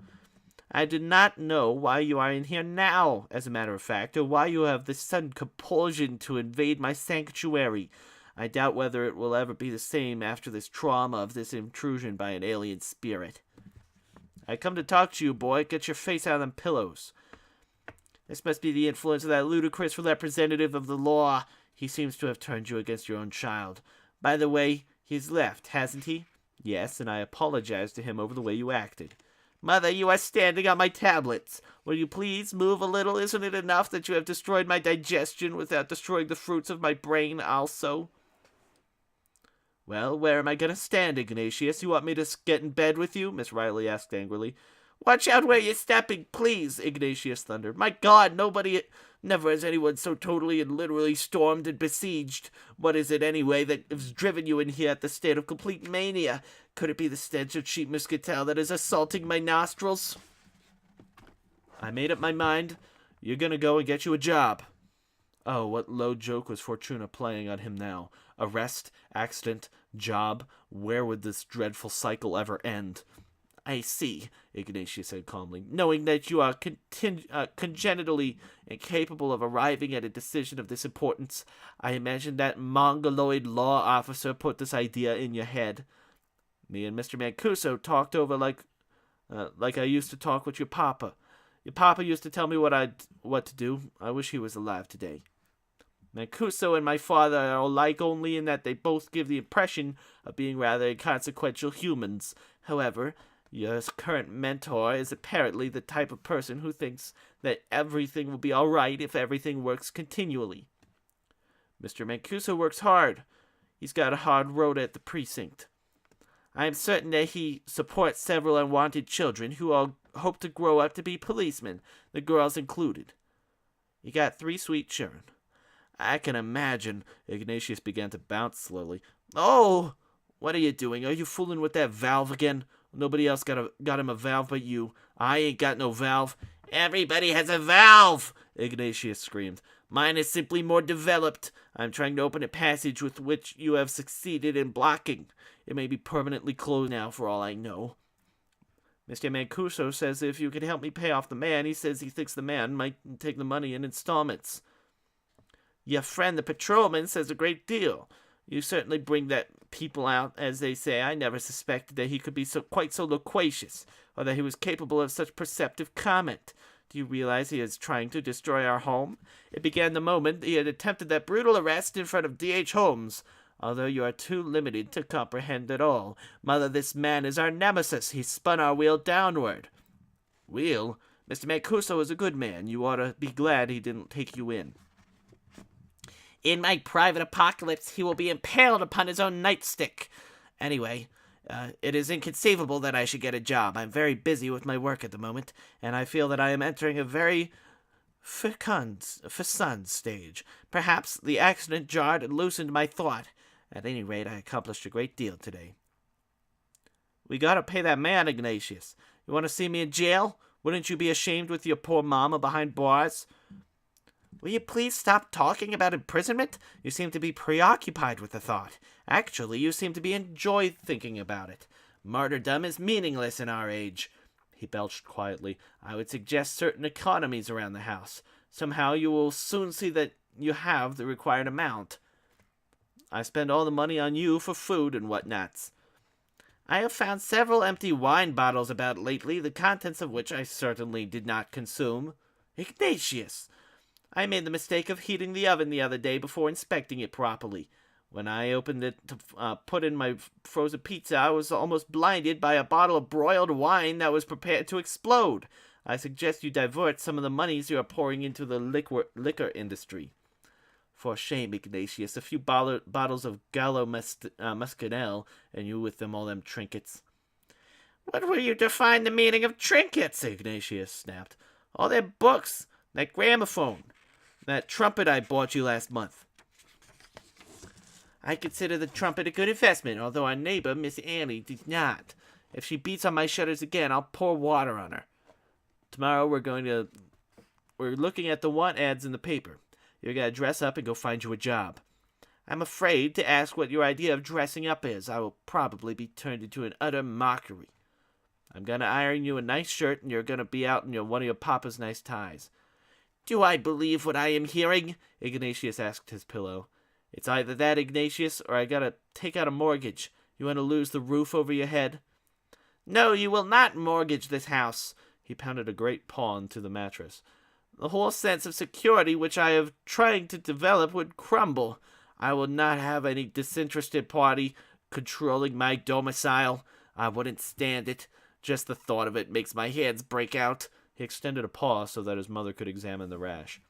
I do not know why you are in here now, as a matter of fact, or why you have this sudden compulsion to invade my sanctuary. I doubt whether it will ever be the same after this trauma of this intrusion by an alien spirit. I come to talk to you, boy. Get your face out of them pillows. This must be the influence of that ludicrous representative of the law. He seems to have turned you against your own child. By the way, he's left, hasn't he? Yes, and I apologize to him over the way you acted. Mother, you are standing on my tablets. Will you please move a little? Isn't it enough that you have destroyed my digestion without destroying the fruits of my brain also? Well, where am I going to stand, Ignatius? You want me to get in bed with you? Miss Riley asked angrily. Watch out where you're stepping, please, Ignatius thundered. My God, never has anyone so totally and literally stormed and besieged. What is it, anyway, that has driven you in here at the state of complete mania? Could it be the stench of cheap muscatel that is assaulting my nostrils? I made up my mind. You're going to go and get you a job. Oh, what low joke was Fortuna playing on him now? Arrest, accident, job. Where would this dreadful cycle ever end? I see, Ignatius said calmly. Knowing that you are congenitally incapable of arriving at a decision of this importance, I imagine that mongoloid law officer put this idea in your head. Me and Mr. Mancuso talked over like I used to talk with your papa. Your papa used to tell me what to do. I wish he was alive today. Mancuso and my father are alike only in that they both give the impression of being rather inconsequential humans. However, your current mentor is apparently the type of person who thinks that everything will be all right if everything works continually. Mr. Mancuso works hard. He's got a hard road at the precinct. I am certain that he supports several unwanted children who all hope to grow up to be policemen, the girls included. You got 3 sweet children. I can imagine. Ignatius began to bounce slowly. Oh, what are you doing? Are you fooling with that valve again? Nobody else got him a valve but you. I ain't got no valve. Everybody has a valve, Ignatius screamed. Mine is simply more developed. I'm trying to open a passage with which you have succeeded in blocking. It may be permanently closed now for all I know. Mr. Mancuso says if you can help me pay off the man, he says he thinks the man might take the money in installments. Your friend the patrolman says a great deal. You certainly bring that people out, as they say. I never suspected that he could be quite so loquacious, or that he was capable of such perceptive comment. Do you realize he is trying to destroy our home? It began the moment he had attempted that brutal arrest in front of D.H. Holmes. Although you are too limited to comprehend it all. Mother, this man is our nemesis. He spun our wheel downward. Wheel? Mr. Mancuso is a good man. You ought to be glad he didn't take you in. In my private apocalypse, he will be impaled upon his own nightstick. Anyway, it is inconceivable that I should get a job. I'm very busy with my work at the moment, and I feel that I am entering a very fecund stage. Perhaps the accident jarred and loosened my thought. At any rate, I accomplished a great deal today. We gotta pay that man, Ignatius. You want to see me in jail? Wouldn't you be ashamed with your poor mama behind bars? Will you please stop talking about imprisonment? You seem to be preoccupied with the thought. Actually, you seem to enjoy thinking about it. Martyrdom is meaningless in our age. He belched quietly. I would suggest certain economies around the house. Somehow you will soon see that you have the required amount. I spend all the money on you for food and whatnots. I have found several empty wine bottles about lately, the contents of which I certainly did not consume. Ignatius! I made the mistake of heating the oven the other day before inspecting it properly. When I opened it to put in my frozen pizza, I was almost blinded by a bottle of broiled wine that was prepared to explode. I suggest you divert some of the monies you are pouring into the liquor industry. For shame, Ignatius, a few bottles of Gallo Muscadel, and you with them all them trinkets. What will you define the meaning of trinkets? Ignatius snapped. All their books, that gramophone, that trumpet I bought you last month. I consider the trumpet a good investment, although our neighbor, Miss Annie, did not. If she beats on my shutters again, I'll pour water on her. Tomorrow we're looking at the want ads in the paper. You're going to dress up and go find you a job. I'm afraid to ask what your idea of dressing up is. I will probably be turned into an utter mockery. I'm going to iron you a nice shirt, and you're going to be out in one of your papa's nice ties. Do I believe what I am hearing? Ignatius asked his pillow. It's either that, Ignatius, or I got to take out a mortgage. You want to lose the roof over your head? No, you will not mortgage this house. He pounded a great paw into the mattress. The whole sense of security which I have trying to develop would crumble. I will not have any disinterested party controlling my domicile. I wouldn't stand it. Just the thought of it makes my hands break out. He extended a paw so that his mother could examine the rash.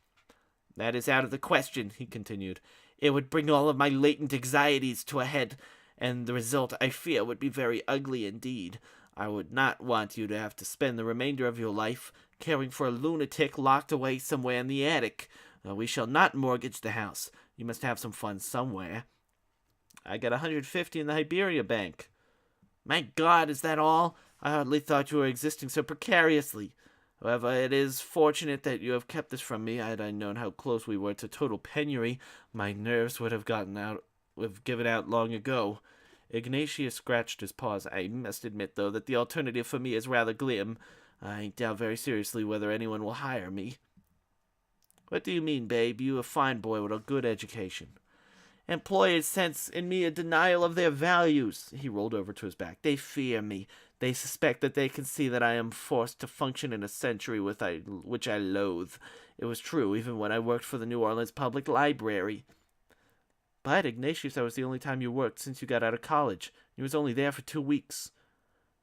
That is out of the question, he continued. It would bring all of my latent anxieties to a head, and the result, I fear, would be very ugly indeed. I would not want you to have to spend the remainder of your life caring for a lunatic locked away somewhere in the attic. We shall not mortgage the house. You must have some fun somewhere. I got $150 in the Hiberia Bank. My God, is that all? I hardly thought you were existing so precariously. However, it is fortunate that you have kept this from me. Had I known how close we were to total penury, my nerves would have given out long ago. Ignatius scratched his paws. I must admit, though, that the alternative for me is rather grim. I doubt very seriously whether anyone will hire me. What do you mean, babe? You a fine boy with a good education. Employers sense in me a denial of their values. He rolled over to his back. They fear me. They suspect that they can see that I am forced to function in a century which I loathe. It was true even when I worked for the New Orleans Public Library. But, Ignatius, that was the only time you worked since you got out of college. You was only there for 2 weeks.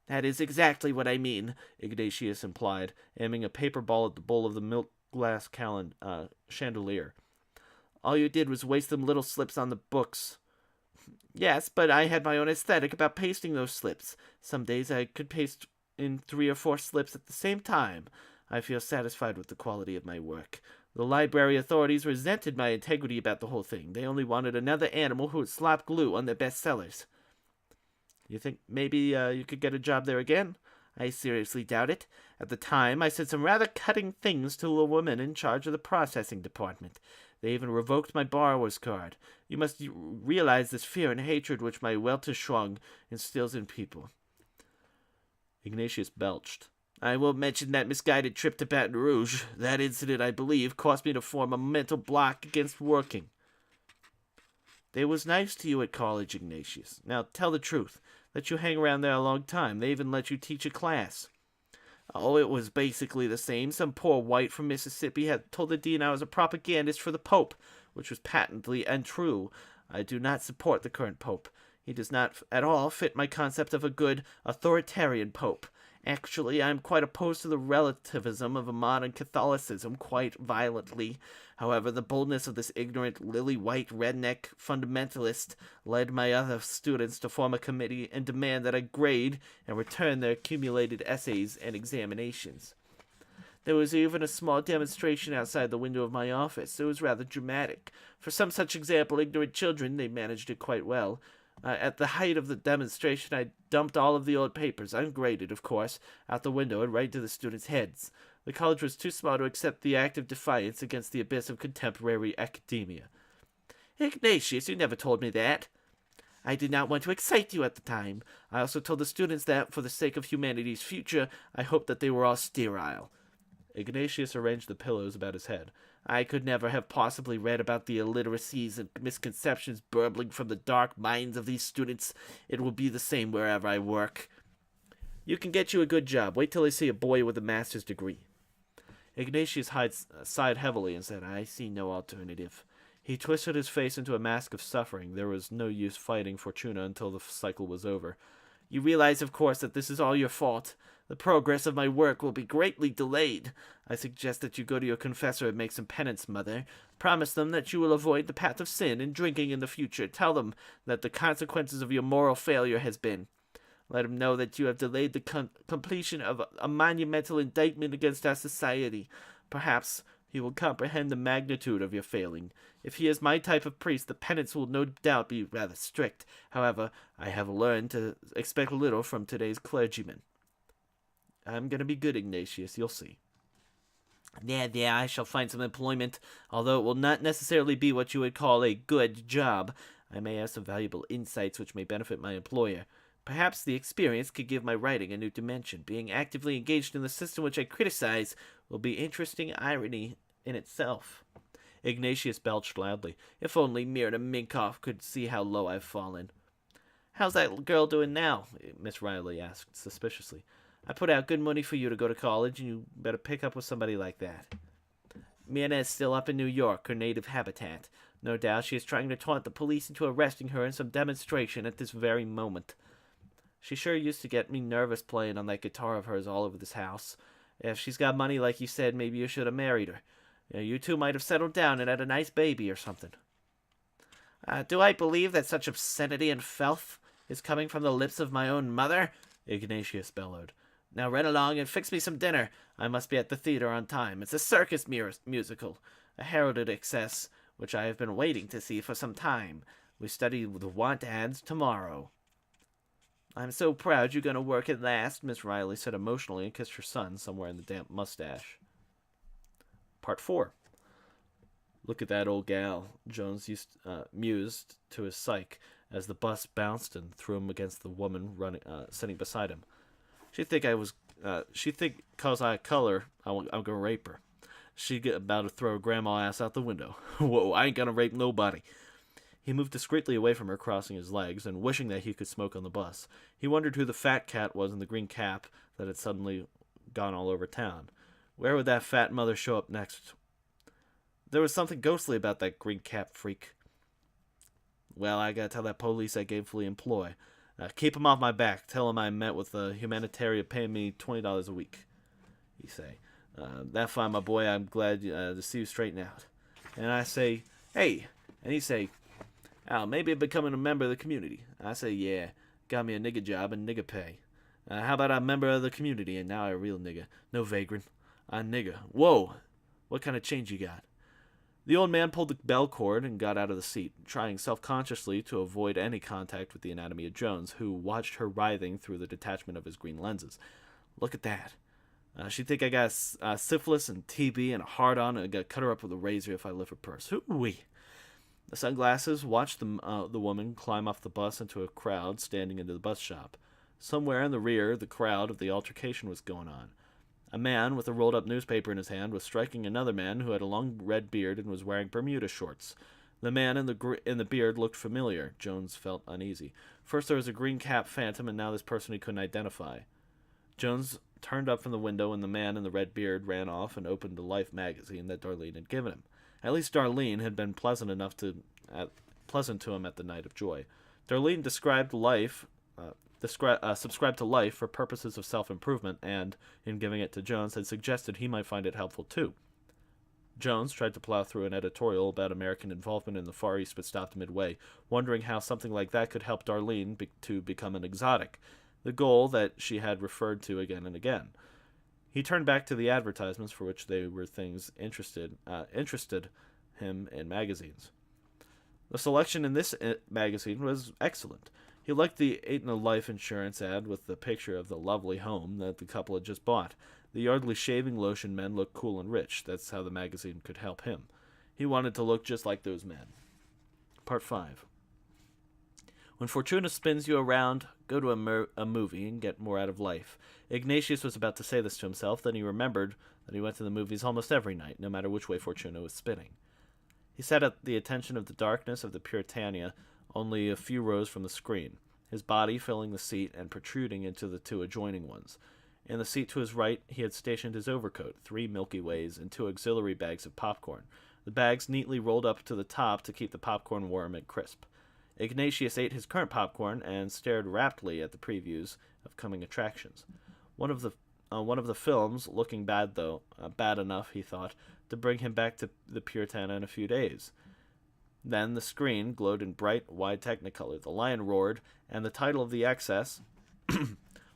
That is exactly what I mean, Ignatius implied, aiming a paper ball at the bowl of the milk glass chandelier. All you did was waste them little slips on the books. Yes, but I had my own aesthetic about pasting those slips. Some days I could paste in 3 or 4 slips at the same time. I feel satisfied with the quality of my work. The library authorities resented my integrity about the whole thing. They only wanted another animal who would slap glue on their bestsellers. You think maybe you could get a job there again? I seriously doubt it. At the time, I said some rather cutting things to a woman in charge of the processing department. They even revoked my borrower's card. You must realize this fear and hatred which my Weltanschauung instills in people. Ignatius belched. I won't mention that misguided trip to Baton Rouge. That incident, I believe, caused me to form a mental block against working. They was nice to you at college, Ignatius. Now, tell the truth. Let you hang around there a long time. They even let you teach a class. Oh, it was basically the same. Some poor white from Mississippi had told the dean I was a propagandist for the Pope, which was patently untrue. I do not support the current Pope. He does not at all fit my concept of a good, authoritarian Pope. Actually, I am quite opposed to the relativism of a modern Catholicism, quite violently. However, the boldness of this ignorant, lily-white, redneck fundamentalist led my other students to form a committee and demand that I grade and return their accumulated essays and examinations. There was even a small demonstration outside the window of my office. It was rather dramatic. For some such example, ignorant children, they managed it quite well. At the height of the demonstration, I dumped all of the old papers, ungraded, of course, out the window and right into the students' heads. The college was too small to accept the act of defiance against the abyss of contemporary academia. Ignatius, you never told me that. I did not want to excite you at the time. I also told the students that, for the sake of humanity's future, I hoped that they were all sterile. Ignatius arranged the pillows about his head. I could never have possibly read about the illiteracies and misconceptions burbling from the dark minds of these students. It will be the same wherever I work. You can get you a good job. Wait till I see a boy with a master's degree. Ignatius sighed heavily and said, I see no alternative. He twisted his face into a mask of suffering. There was no use fighting Fortuna until the cycle was over. You realize, of course, that this is all your fault. The progress of my work will be greatly delayed. I suggest that you go to your confessor and make some penance, Mother. Promise them that you will avoid the path of sin and drinking in the future. Tell them that the consequences of your moral failure has been. Let him know that you have delayed the completion of a monumental indictment against our society. Perhaps he will comprehend the magnitude of your failing. If he is my type of priest, the penance will no doubt be rather strict. However, I have learned to expect little from today's clergyman. I'm going to be good, Ignatius, you'll see. There, I shall find some employment, although it will not necessarily be what you would call a good job. I may have some valuable insights which may benefit my employer. Perhaps the experience could give my writing a new dimension. Being actively engaged in the system which I criticize will be interesting irony in itself. Ignatius belched loudly. If only Myrna Minkoff could see how low I've fallen. How's that girl doing now? Miss Riley asked suspiciously. I put out good money for you to go to college, and you better pick up with somebody like that. Myrna is still up in New York, her native habitat. No doubt she is trying to taunt the police into arresting her in some demonstration at this very moment. She sure used to get me nervous playing on that guitar of hers all over this house. If she's got money like you said, maybe you should have married her. You two might have settled down and had a nice baby or something. Do I believe that such obscenity and filth is coming from the lips of my own mother? Ignatius bellowed. Now run along and fix me some dinner. I must be at the theater on time. It's a circus musical, a heralded excess, which I have been waiting to see for some time. We study the want ads tomorrow. I'm so proud you're going to work at last, Miss Riley said emotionally and kissed her son somewhere in the damp mustache. Part 4. Look at that old gal, Jones mused to his psyche as the bus bounced and threw him against the woman sitting beside him. She think 'cause I color, I'm gonna rape her. She about to throw her grandma ass out the window. Whoa, I ain't gonna rape nobody. He moved discreetly away from her, crossing his legs, and wishing that he could smoke on the bus. He wondered who the fat cat was in the green cap that had suddenly gone all over town. Where would that fat mother show up next? There was something ghostly about that green cap freak. Well, I gotta tell that police I gainfully employ. Keep him off my back. Tell him I met with a humanitarian paying me $20 a week. You say, that fine, my boy. I'm glad to see you straighten out. And I say, hey. And he say, oh, maybe I'm becoming a member of the community. I say, yeah. Got me a nigga job and nigga pay. How about I'm a member of the community and now I'm a real nigga? No vagrant. I'm nigga. Whoa. What kind of change you got? The old man pulled the bell cord and got out of the seat, trying self-consciously to avoid any contact with the anatomy of Jones, who watched her writhing through the detachment of his green lenses. Look at that. She'd think I got syphilis and TB and a hard-on and I got cut her up with a razor if I lift her purse. Hoo-wee. The sunglasses watched the woman climb off the bus into a crowd standing into the bus shop. Somewhere in the rear, the crowd of the altercation was going on. A man with a rolled-up newspaper in his hand was striking another man who had a long red beard and was wearing Bermuda shorts. The man in the beard looked familiar. Jones felt uneasy. First there was a green cap phantom, and now this person he couldn't identify. Jones turned up from the window, and the man in the red beard ran off and opened the Life magazine that Darlene had given him. At least Darlene had been pleasant to him at the night of joy. Darlene described Life. Subscribed to Life for purposes of self-improvement, and, in giving it to Jones, had suggested he might find it helpful too. Jones tried to plow through an editorial about American involvement in the Far East, but stopped midway, wondering how something like that could help Darlene to become an exotic, the goal that she had referred to again and again. He turned back to the advertisements, for which they were things interested him in magazines. The selection in this magazine was excellent. He liked the Aetna life insurance ad with the picture of the lovely home that the couple had just bought. The Yardley shaving lotion men looked cool and rich. That's how the magazine could help him. He wanted to look just like those men. Part 5. When Fortuna spins you around, go to a movie and get more out of life. Ignatius was about to say this to himself, then he remembered that he went to the movies almost every night, no matter which way Fortuna was spinning. He sat at the attention of the darkness of the Puritania, only a few rows from the screen, his body filling the seat and protruding into the two adjoining ones. In the seat to his right, he had stationed his overcoat, 3 Milky Ways, and 2 auxiliary bags of popcorn, the bags neatly rolled up to the top to keep the popcorn warm and crisp. Ignatius ate his current popcorn and stared raptly at the previews of coming attractions. One of the films, looking bad though, bad enough, he thought, to bring him back to the Puritana in a few days. Then the screen glowed in bright, wide Technicolor. The lion roared, and the title of the excess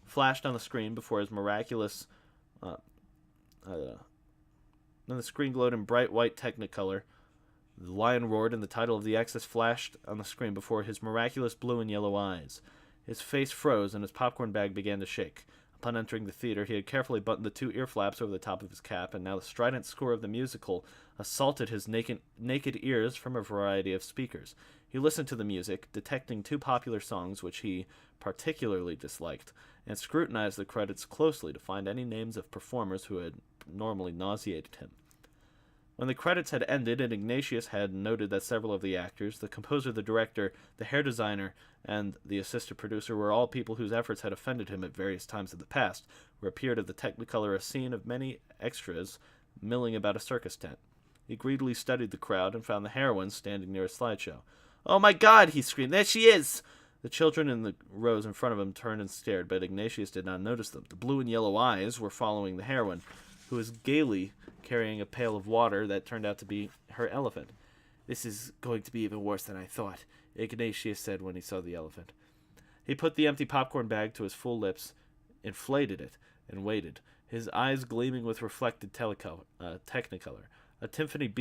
flashed on the screen before his miraculous. Then the screen glowed in bright white Technicolor. The lion roared, and the title of the excess flashed on the screen before his miraculous blue and yellow eyes. His face froze, and his popcorn bag began to shake. Upon entering the theater, he had carefully buttoned the 2 ear flaps over the top of his cap, and now the strident score of the musical assaulted his naked ears from a variety of speakers. He listened to the music, detecting 2 popular songs which he particularly disliked, and scrutinized the credits closely to find any names of performers who had normally nauseated him. When the credits had ended, and Ignatius had noted that several of the actors, the composer, the director, the hair designer, and the assistant producer were all people whose efforts had offended him at various times in the past, where appeared at the Technicolor a scene of many extras milling about a circus tent. He greedily studied the crowd and found the heroine standing near a slideshow. "Oh my God!" he screamed. "There she is!" The children in the rows in front of him turned and stared, but Ignatius did not notice them. The blue and yellow eyes were following the heroine, who was gaily carrying a pail of water that turned out to be her elephant. "This is going to be even worse than I thought," Ignatius said when he saw the elephant. He put the empty popcorn bag to his full lips, inflated it, and waited, his eyes gleaming with reflected Technicolor, a timpani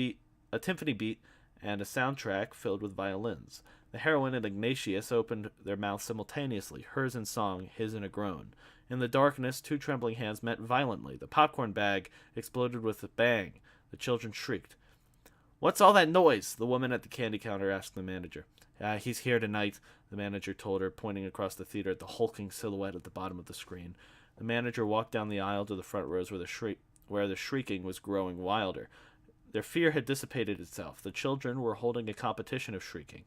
beat, and a soundtrack filled with violins. The heroine and Ignatius opened their mouths simultaneously, hers in song, his in a groan. In the darkness, 2 trembling hands met violently. The popcorn bag exploded with a bang. The children shrieked. "What's all that noise?" the woman at the candy counter asked the manager. He's here tonight," the manager told her, pointing across the theater at the hulking silhouette at the bottom of the screen. The manager walked down the aisle to the front rows where the shrieking was growing wilder. Their fear had dissipated itself. The children were holding a competition of shrieking.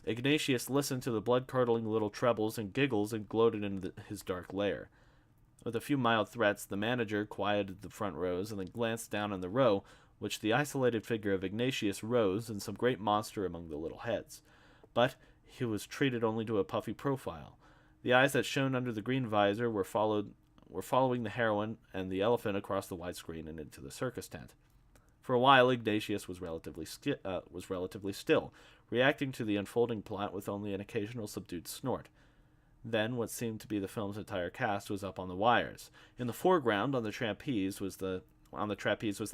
Ignatius listened to the blood-curdling little trebles and giggles and gloated in his dark lair. With a few mild threats, the manager quieted the front rows and then glanced down on the row which the isolated figure of Ignatius rose in some great monster among the little heads. But he was treated only to a puffy profile. The eyes that shone under the green visor were following the heroine and the elephant across the wide screen and into the circus tent. For a while, Ignatius was relatively still, reacting to the unfolding plot with only an occasional subdued snort. Then, what seemed to be the film's entire cast was up on the wires. In the foreground, on the trapeze was the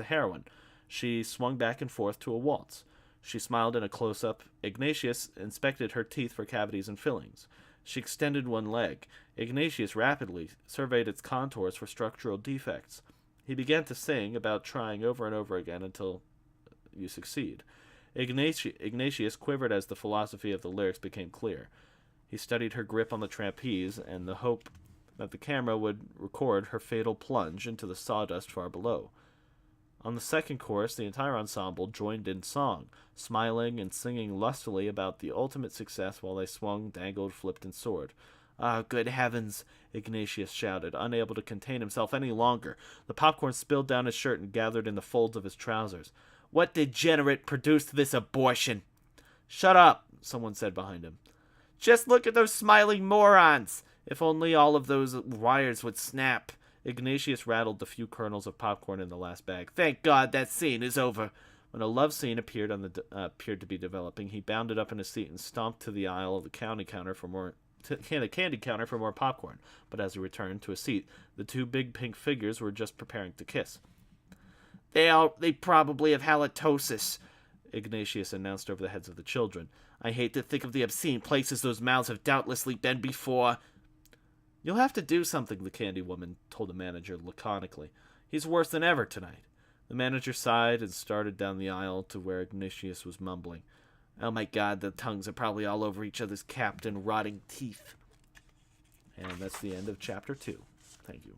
heroine. She swung back and forth to a waltz. She smiled in a close-up. Ignatius inspected her teeth for cavities and fillings. She extended one leg. Ignatius rapidly surveyed its contours for structural defects. He began to sing, about trying over and over again until you succeed. Ignatius quivered as the philosophy of the lyrics became clear. He studied her grip on the trapeze and the hope that the camera would record her fatal plunge into the sawdust far below. On the second chorus, the entire ensemble joined in song, smiling and singing lustily about the ultimate success while they swung, dangled, flipped, and soared. "Ah, good heavens!" Ignatius shouted, unable to contain himself any longer. The popcorn spilled down his shirt and gathered in the folds of his trousers. "What degenerate produced this abortion?" "Shut up!" someone said behind him. "Just look at those smiling morons! If only all of those wires would snap." Ignatius rattled the few kernels of popcorn in the last bag. "Thank God that scene is over." When a love scene appeared to be developing, he bounded up in his seat and stomped to the aisle of the candy counter for more popcorn. But as he returned to a seat, the 2 big pink figures were just preparing to kiss. They probably have halitosis," Ignatius announced over the heads of the children. "I hate to think of the obscene places those mouths have doubtlessly been before." "You'll have to do something," the candy woman told the manager laconically. "He's worse than ever tonight." The manager sighed and started down the aisle to where Ignatius was mumbling. Oh my god, the tongues are probably all over each other's capped and rotting teeth. And that's the end of chapter 2. Thank you.